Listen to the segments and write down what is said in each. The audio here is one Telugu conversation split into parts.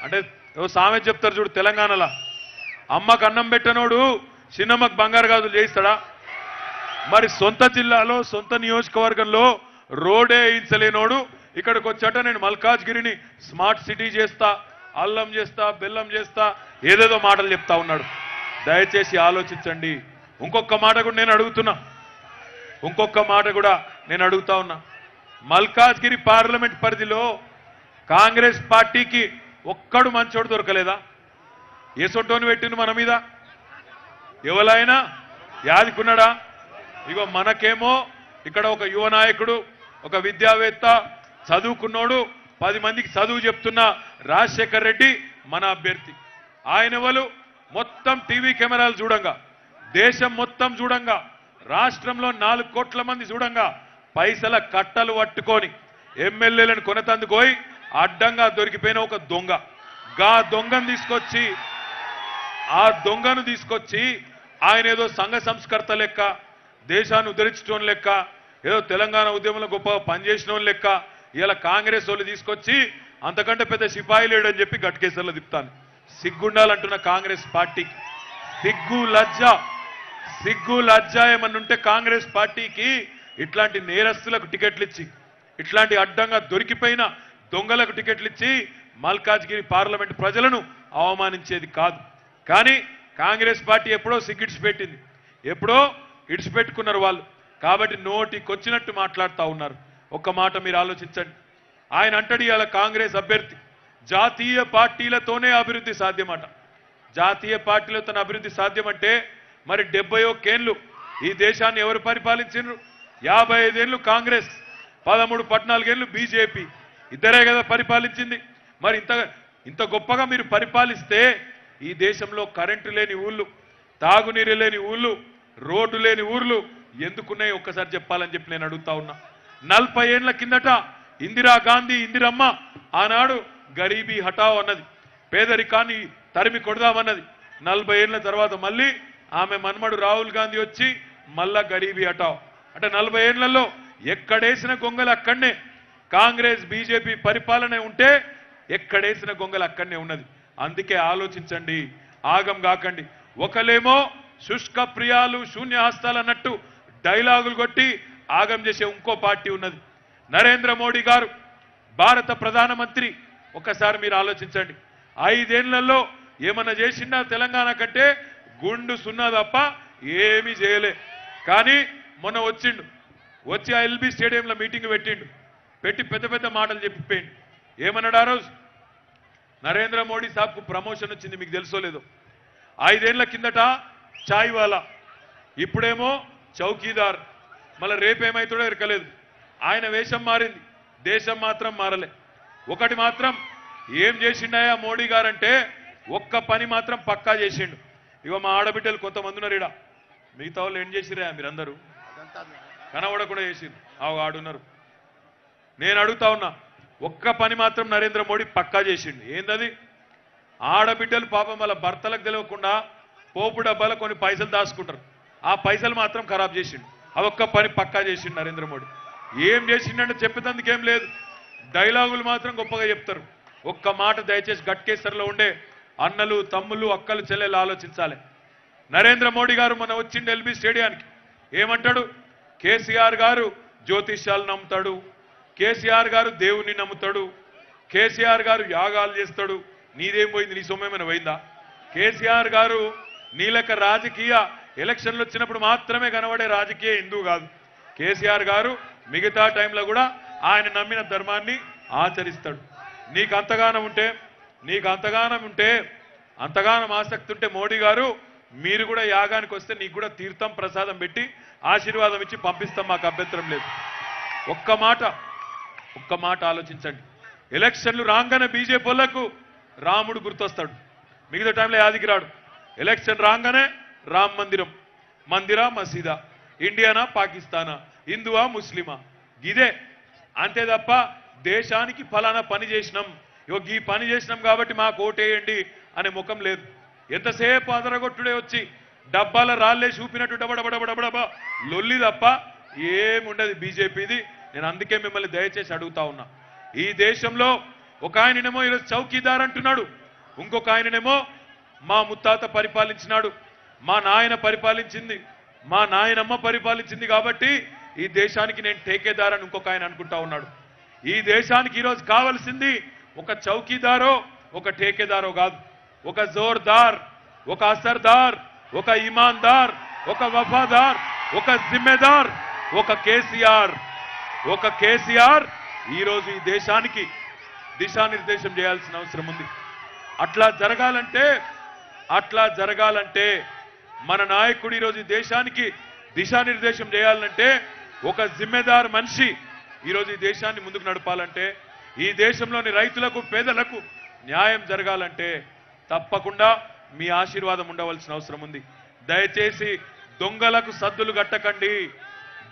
అంటే సామెత చెప్తారు చూడు తెలంగాణలో, అమ్మకు అన్నం పెట్టనోడు చిన్నమ్మకు బంగారు గాజులు చేయిస్తాడా? మరి సొంత జిల్లాలో సొంత నియోజకవర్గంలో రోడే వేయించలేనోడు ఇక్కడికి వచ్చాట నేను మల్కాజ్గిరిని స్మార్ట్ సిటీ చేస్తా, అల్లం చేస్తా, బెల్లం చేస్తా, ఏదేదో మాటలు చెప్తా ఉన్నాడు. దయచేసి ఆలోచించండి. ఇంకొక మాట కూడా నేను అడుగుతా ఉన్నా. మల్కాజ్గిరి పార్లమెంట్ పరిధిలో కాంగ్రెస్ పార్టీకి ఒక్కడు మంచోడు దొరకలేదా? ఏసొంటోని పెట్టిండు మన మీద? ఎవరైనా యాదికున్నాడా? ఇగో మనకేమో ఇక్కడ ఒక యువ నాయకుడు, ఒక విద్యావేత్త, చదువుకున్నోడు, 10 మందికి చదువు చెప్తున్న రాజశేఖర్ రెడ్డి మన అభ్యర్థి. ఆయన వాళ్ళు మొత్తం టీవీ కెమెరాలు చూడంగా, దేశం మొత్తం చూడంగా, రాష్ట్రంలో 4 కోట్ల మంది చూడంగా పైసల కట్టలు పట్టుకొని ఎమ్మెల్యేలను కొనతందుకోయి అడ్డంగా దొరికిపోయిన ఒక దొంగ. గా దొంగను తీసుకొచ్చి ఆయన ఏదో సంఘ సంస్కర్త లెక్క, దేశాన్ని ఉద్ధరించడం లెక్క, ఏదో తెలంగాణ ఉద్యమంలో గొప్ప పనిచేసిన లెక్క ఇలా కాంగ్రెస్ వాళ్ళు తీసుకొచ్చి అంతకంటే పెద్ద సిపాయి లేడని చెప్పి గట్కేసర్లో తిప్పుతాను. సిగ్గుండాలంటున్న కాంగ్రెస్ పార్టీకి సిగ్గు లజ్జ ఏమన్నుంటే కాంగ్రెస్ పార్టీకి ఇట్లాంటి నేరస్తులకు టికెట్లు ఇచ్చి, ఇట్లాంటి అడ్డంగా దొరికిపోయిన దొంగలకు టికెట్లు ఇచ్చి మల్కాజ్గిరి పార్లమెంట్ ప్రజలను అవమానించేది కాదు. కానీ కాంగ్రెస్ పార్టీ ఎప్పుడో సిగ్గిడిచిపెట్టింది, ఎప్పుడో ఇడిచిపెట్టుకున్నారు వాళ్ళు. కాబట్టి నోటికొచ్చినట్టు మాట్లాడుతూ ఉన్నారు. ఒక్క మాట మీరు ఆలోచించండి. ఆయన అంటడి ఇవాళ కాంగ్రెస్ అభ్యర్థి జాతీయ పార్టీలతోనే అభివృద్ధి సాధ్యమట. జాతీయ పార్టీలతో అభివృద్ధి సాధ్యమంటే మరి 71 ఏళ్ళు ఈ దేశాన్ని ఎవరు పరిపాలించారు? 55 ఏళ్ళు కాంగ్రెస్, 13-14 ఏళ్ళు బీజేపీ, ఇద్దరే కదా పరిపాలించింది. మరి ఇంత గొప్పగా మీరు పరిపాలిస్తే ఈ దేశంలో కరెంటు లేని ఊళ్ళు, తాగునీరు లేని ఊళ్ళు, రోడ్డు లేని ఊర్లు ఎందుకున్నాయి ఒక్కసారి చెప్పాలని చెప్పి నేను అడుగుతా ఉన్నా. 40 ఏళ్ల కిందట ఇందిరాగాంధీ, ఇందిరమ్మ ఆనాడు గరీబీ హటావ్ అన్నది, పేదరికాన్ని తరిమి కొడదామన్నది. 40 ఏళ్ల తర్వాత మళ్ళీ ఆమె మన్మడు రాహుల్ గాంధీ వచ్చి మళ్ళా గరీబీ హటావ్ అంటే 40 ఏళ్లలో ఎక్కడేసిన గొంగలు అక్కడనే. కాంగ్రెస్ బీజేపీ పరిపాలన ఉంటే ఎక్కడేసిన గొంగలు అక్కడనే ఉన్నది. అందుకే ఆలోచించండి, ఆగం కాకండి. ఒకలేమో శుష్క ప్రియాలు శూన్యహస్తాలు అన్నట్టు డైలాగులు కొట్టి ఆగం చేసే ఇంకో పార్టీ ఉన్నది. నరేంద్ర మోడీ గారు భారత ప్రధానమంత్రి. ఒక్కసారి మీరు ఆలోచించండి, 5 ఏళ్లలో ఏమన్నా చేసిందా? తెలంగాణ కంటే గుండు సున్నా తప్ప ఏమీ చేయలే. కానీ మొన్న వచ్చి ఆ ఎల్బీ స్టేడియంలో మీటింగ్ పెట్టి పెద్ద పెద్ద మాటలు చెప్పిపోయింది. ఏమన్నాడు ఆ రోజు? నరేంద్ర మోడీ సాబ్కు ప్రమోషన్ వచ్చింది, మీకు తెలుసో లేదో. 5 ఏళ్ల కిందట చాయ్ వాలా, ఇప్పుడేమో చౌకీదార్. మళ్ళీ రేపేమైతుండో ఎరకలేదు. ఆయన వేషం మారింది, దేశం మాత్రం మారలే. ఒకటి మాత్రం ఏం చేసిండాయా మోడీ గారంటే ఒక్క పని మాత్రం పక్కా చేసిండు. ఇగో మా ఆడబిడ్డలు కొంతమంది ఉన్నారు ఇక్కడ, మిగతా వాళ్ళు ఏం చేసిరా మీరందరూ కనబడకుండా చేసిండు. ఆడున్నారు. నేను అడుగుతా ఉన్నా, ఒక్క పని మాత్రం నరేంద్ర మోడీ పక్కా చేసిండు. ఏందది? ఆడబిడ్డలు పాపం వాళ్ళ భర్తలకు తెలియకుండా పోపు డబ్బాలో కొన్ని పైసలు దాచుకుంటారు, ఆ పైసలు మాత్రం ఖరాబ్ చేసిండు. అదొక్క పని పక్కా చేసిండు నరేంద్ర మోడీ. ఏం చేసిండంటే చెప్పేందుకేం లేదు, డైలాగులు మాత్రం గొప్పగా చెప్తారు. ఒక్క మాట దయచేసి గట్కేసర్లో ఉండే అన్నలు, తమ్ముళ్ళు, అక్కలు, చెల్లెలు ఆలోచించాలి. నరేంద్ర మోడీ గారు మొన్న వచ్చిండు ఎల్బీ స్టేడియానికి. ఏమంటాడు? కేసీఆర్ గారు జ్యోతిష్యాలు నమ్ముతాడు, కేసీఆర్ గారు దేవుణ్ణి నమ్ముతాడు, కేసీఆర్ గారు యాగాలు చేస్తాడు. నీదేం పోయింది? నీ సొమ్మేమైనా పోయిందా? కేసీఆర్ గారు నీలక రాజకీయ ఎలక్షన్లు వచ్చినప్పుడు మాత్రమే కనబడే రాజకీయ హిందువు కాదు. కేసీఆర్ గారు మిగతా టైంలో కూడా ఆయన నమ్మిన ధర్మాన్ని ఆచరిస్తాడు. నీకు అంతగానం ఆసక్తి ఉంటే మోడీ గారు మీరు కూడా యాగానికి వస్తే నీకు కూడా తీర్థం ప్రసాదం పెట్టి ఆశీర్వాదం ఇచ్చి పంపిస్తాం, మాకు అభ్యంతరం లేదు. ఒక్క మాట ఆలోచించండి. ఎలక్షన్లు రాగానే బీజేపీ వాళ్ళకు రాముడు గుర్తొస్తాడు, మిగతా టైంలో యాదికి రాడు. ఎలక్షన్ రాగానే రామ్ మందిరా మసీదా, ఇండియానా పాకిస్తానా, హిందువా ముస్లిమా, ఇదే అంతే తప్ప దేశానికి ఫలానా పని చేసినాం, ఈ పని చేసినాం కాబట్టి మాకు ఓటేయండి అనే ముఖం లేదు. ఎంతసేపు అదరగొట్టుడే వచ్చి డబ్బాల రాళ్ళే చూపినట్టు డబడబడబడబడబా లొల్లి తప్ప ఏముండదు బీజేపీది. నేను అందుకే మిమ్మల్ని దయచేసి అడుగుతా ఉన్నా, ఈ దేశంలో ఒక ఆయననేమో ఈరోజు చౌకీదార్ అంటున్నాడు, ఇంకొక ఆయననేమో మా ముత్తాత పరిపాలించినాడు, మా నాయన పరిపాలించింది, మా నాయనమ్మ పరిపాలించింది కాబట్టి ఈ దేశానికి నేను టేకేదార్ అని ఇంకొక ఆయన అనుకుంటా ఉన్నాడు. ఈ దేశానికి ఈరోజు కావాల్సింది ఒక చౌకీదారో ఒక టేకేదారో కాదు, ఒక జోర్దార్, ఒక అసర్దార్, ఒక ఇమాన్దార్, ఒక వఫాదార్, ఒక జిమ్మేదార్, ఒక కేసీఆర్. ఒక కేసీఆర్ ఈరోజు ఈ దేశానికి దిశానిర్దేశం చేయాల్సిన అవసరం ఉంది. అట్లా జరగాలంటే మన నాయకుడు ఈరోజు ఈ దేశానికి దిశానిర్దేశం చేయాలంటే ఒక జిమ్మేదార్ మనిషి ఈరోజు ఈ దేశాన్ని ముందుకు నడపాలంటే, ఈ దేశంలోని రైతులకు పేదలకు న్యాయం జరగాలంటే తప్పకుండా మీ ఆశీర్వాదం ఉండవలసిన అవసరం ఉంది. దయచేసి దొంగలకు సద్దులు కట్టకండి,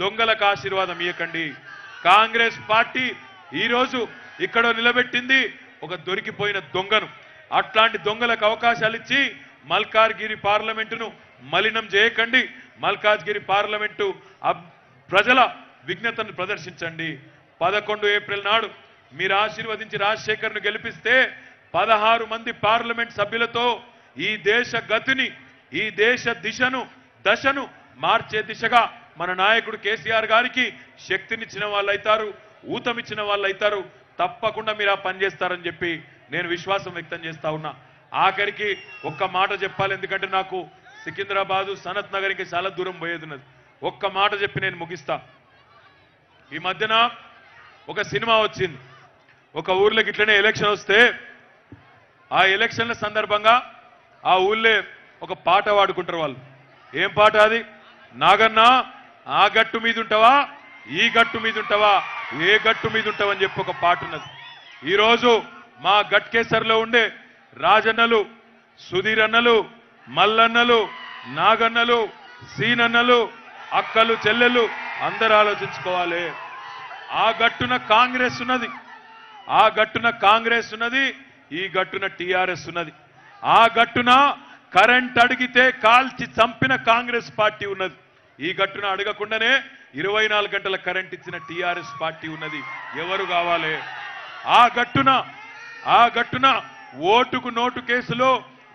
దొంగలకు ఆశీర్వాదం ఇవ్వకండి. కాంగ్రెస్ పార్టీ ఈరోజు ఇక్కడ నిలబెట్టింది ఒక దొరికిపోయిన దొంగను. అట్లాంటి దొంగలకు అవకాశాలు ఇచ్చి మల్కాజ్గిరి పార్లమెంటును మలినం చేయకండి. మల్కాజ్గిరి పార్లమెంటు ప్రజల విజ్ఞతను ప్రదర్శించండి. 11 ఏప్రిల్ నాడు మీరు ఆశీర్వదించి రాజశేఖర్ను గెలిపిస్తే 16 మంది పార్లమెంట్ సభ్యులతో ఈ దేశ గతిని, ఈ దేశ దశను మార్చే దిశగా మన నాయకుడు కేసీఆర్ గారికి శక్తినిచ్చిన వాళ్ళైతారు, ఊతమిచ్చిన వాళ్ళైతారు. తప్పకుండా మీరు ఆ పని చేస్తారని చెప్పి నేను విశ్వాసం వ్యక్తం చేస్తా ఉన్నా. ఆఖరికి ఒక్క మాట చెప్పాలి, ఎందుకంటే నాకు సికింద్రాబాదు సనత్ నగర్కి చాలా దూరం పోయేది ఉన్నది. ఒక్క మాట చెప్పి నేను ముగిస్తా. ఈ మధ్యన ఒక సినిమా వచ్చింది, ఒక ఊర్లోకి ఇట్లనే ఎలక్షన్ వస్తే ఆ ఎలక్షన్ల సందర్భంగా ఆ ఊళ్ళో ఒక పాట పాడుకుంటారు వాళ్ళు. ఏం పాట అది? నాగన్న ఆ గట్టు మీద ఉంటావా, ఈ గట్టు మీద ఉంటావా, ఏ గట్టు మీద ఉంటావని చెప్పి ఒక పాట ఉన్నది. ఈరోజు మా గట్కేసర్లో ఉండే రాజన్నలు, సుధీర్ అన్నలు, మల్లన్నలు, నాగన్నలు, సీనన్నలు, అక్కలు, చెల్లెలు అందరూ ఆలోచించుకోవాలి. ఆ గట్టున కాంగ్రెస్ ఉన్నది, ఆ గట్టున కాంగ్రెస్ ఉన్నది, ఈ గట్టున టిఆర్ఎస్ ఉన్నది. ఆ గట్టున కరెంట్ అడిగితే కాల్చి చంపిన కాంగ్రెస్ పార్టీ ఉన్నది. ఈ గట్టున అడగకుండానే 24 గంటల కరెంట్ ఇచ్చిన టిఆర్ఎస్ పార్టీ ఉన్నది. ఎవరు కావాలి? ఆ గట్టున ఓటుకు నోటు కేసులో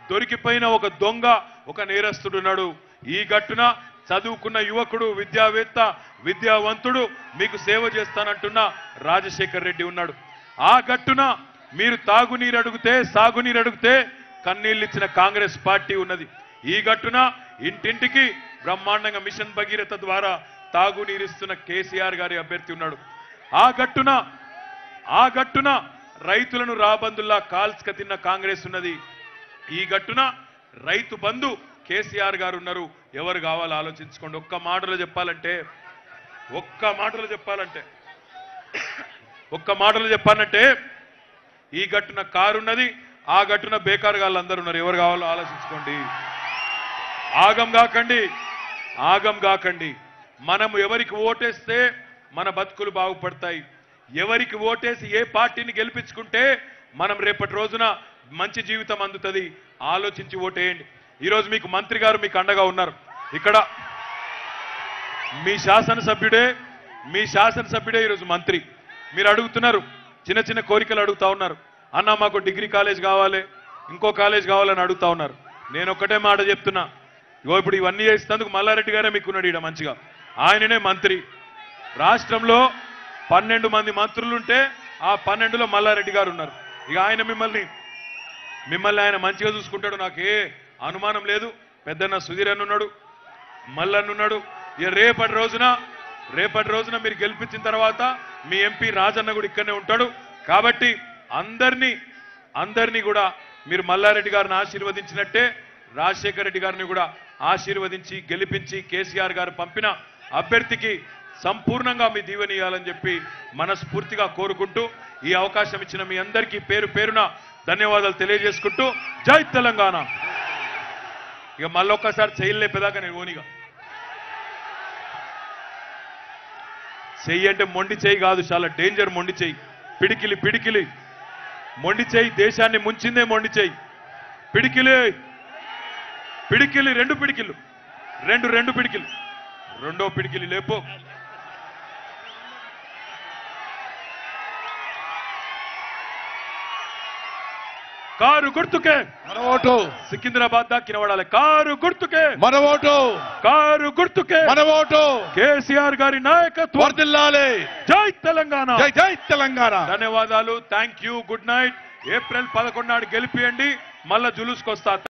దొరికిపోయిన ఒక దొంగ, ఒక నేరస్తుడున్నాడు. ఈ గట్టున చదువుకున్న యువకుడు, విద్యావేత్త, విద్యావంతుడు, మీకు సేవ చేస్తానంటున్న రాజశేఖర్ రెడ్డి ఉన్నాడు. ఆ గట్టున మీరు తాగునీరు అడిగితే, సాగునీరు అడిగితే కన్నీళ్ళు ఇచ్చిన కాంగ్రెస్ పార్టీ ఉన్నది. ఈ గట్టున ఇంటింటికి బ్రహ్మాండంగా మిషన్ భగీరథ ద్వారా తాగునీరిస్తున్న కేసీఆర్ గారి అభ్యర్థి ఉన్నాడు. ఆ గట్టున రైతులను రాబందుల్లా కాల్చుక తిన్న కాంగ్రెస్ ఉన్నది. ఈ గట్టున రైతు బంధు కేసీఆర్ గారు ఉన్నారు. ఎవరు కావాలో ఆలోచించుకోండి. ఒక్క మాటలో చెప్పాలంటే ఈ గట్టున కారు ఉన్నది, ఆ గట్టున బేకారు వాళ్ళందరూ ఉన్నారు. ఎవరు కావాలో ఆలోచించుకోండి. ఆగం కాకండి. మనము ఎవరికి ఓటేస్తే మన బతుకులు బాగుపడతాయి, ఎవరికి ఓటేసి ఏ పార్టీని గెలిపించుకుంటే మనం రేపటి రోజున మంచి జీవితం అందుతుంది. ఆలోచించి ఓటేయండి. ఈరోజు మీకు మంత్రి గారు మీకు అండగా ఉన్నారు. ఇక్కడ మీ శాసనసభ్యుడే ఈరోజు మంత్రి. మీరు అడుగుతున్నారు, చిన్న చిన్న కోరికలు అడుగుతా ఉన్నారు. అన్న మాకు డిగ్రీ కాలేజ్ కావాలి, ఇంకో కాలేజ్ కావాలని అడుగుతా ఉన్నారు. నేను ఒక్కటే మాట చెప్తున్నా, ఇప్పుడు ఇవన్నీ చేసినందుకు మల్లారెడ్డి గారే మీకున్నాడు ఈడ మంచిగా. ఆయననే మంత్రి. రాష్ట్రంలో 12 మంది మంత్రులుంటే ఆ 12లో మల్లారెడ్డి గారు ఉన్నారు. ఇక ఆయన మిమ్మల్ని ఆయన మంచిగా చూసుకుంటాడు, నాకే అనుమానం లేదు. పెద్దన్న సుధీర్ అన్నున్నాడు, మల్లన్నున్నాడు. ఇక రేపటి రోజున మీరు గెలిపించిన తర్వాత మీ ఎంపీ రాజన్న కూడా ఇక్కడనే ఉంటాడు. కాబట్టి అందరినీ కూడా మీరు మల్లారెడ్డి గారిని ఆశీర్వదించినట్టే రాజశేఖర రెడ్డి గారిని కూడా ఆశీర్వదించి గెలిపించి కేసీఆర్ గారు పంపిన అభ్యర్థికి సంపూర్ణంగా మీ దీవెనియాలని చెప్పి మనస్ఫూర్తిగా కోరుకుంటూ ఈ అవకాశం ఇచ్చిన మీ అందరికీ పేరు పేరున ధన్యవాదాలు తెలియజేసుకుంటూ జై తెలంగాణ. ఇక మళ్ళొక్కసారి చేయలేపేదాకా నేను ఓనిగా చెయ్యి అంటే మొండి చెయ్యి కాదు, చాలా డేంజర్ మొండి చెయ్యి. పిడికిలి మొండి చెయ్యి దేశాన్ని ముంచిందే మొండి చెయ్యి. పిడికిలి 2 పిడికిలు, 2 పిడికిలు, రెండో పిడికిలి లేపో. కారు గుర్తుకే మన ఓటు, సికింద్రాబాద్ దాకా వినబడాలి. కారు గుర్తుకే మన ఓటు, కారు గుర్తుకే మన ఓటు. కేసీఆర్ గారి నాయకత్వం వర్ధిల్లాలి. జై తెలంగాణ. జై జై తెలంగాణ. ధన్యవాదాలు. Thank you. Good night. April 11 నాడు గెలిపియండి. మళ్ళా జులూస్కొస్తా.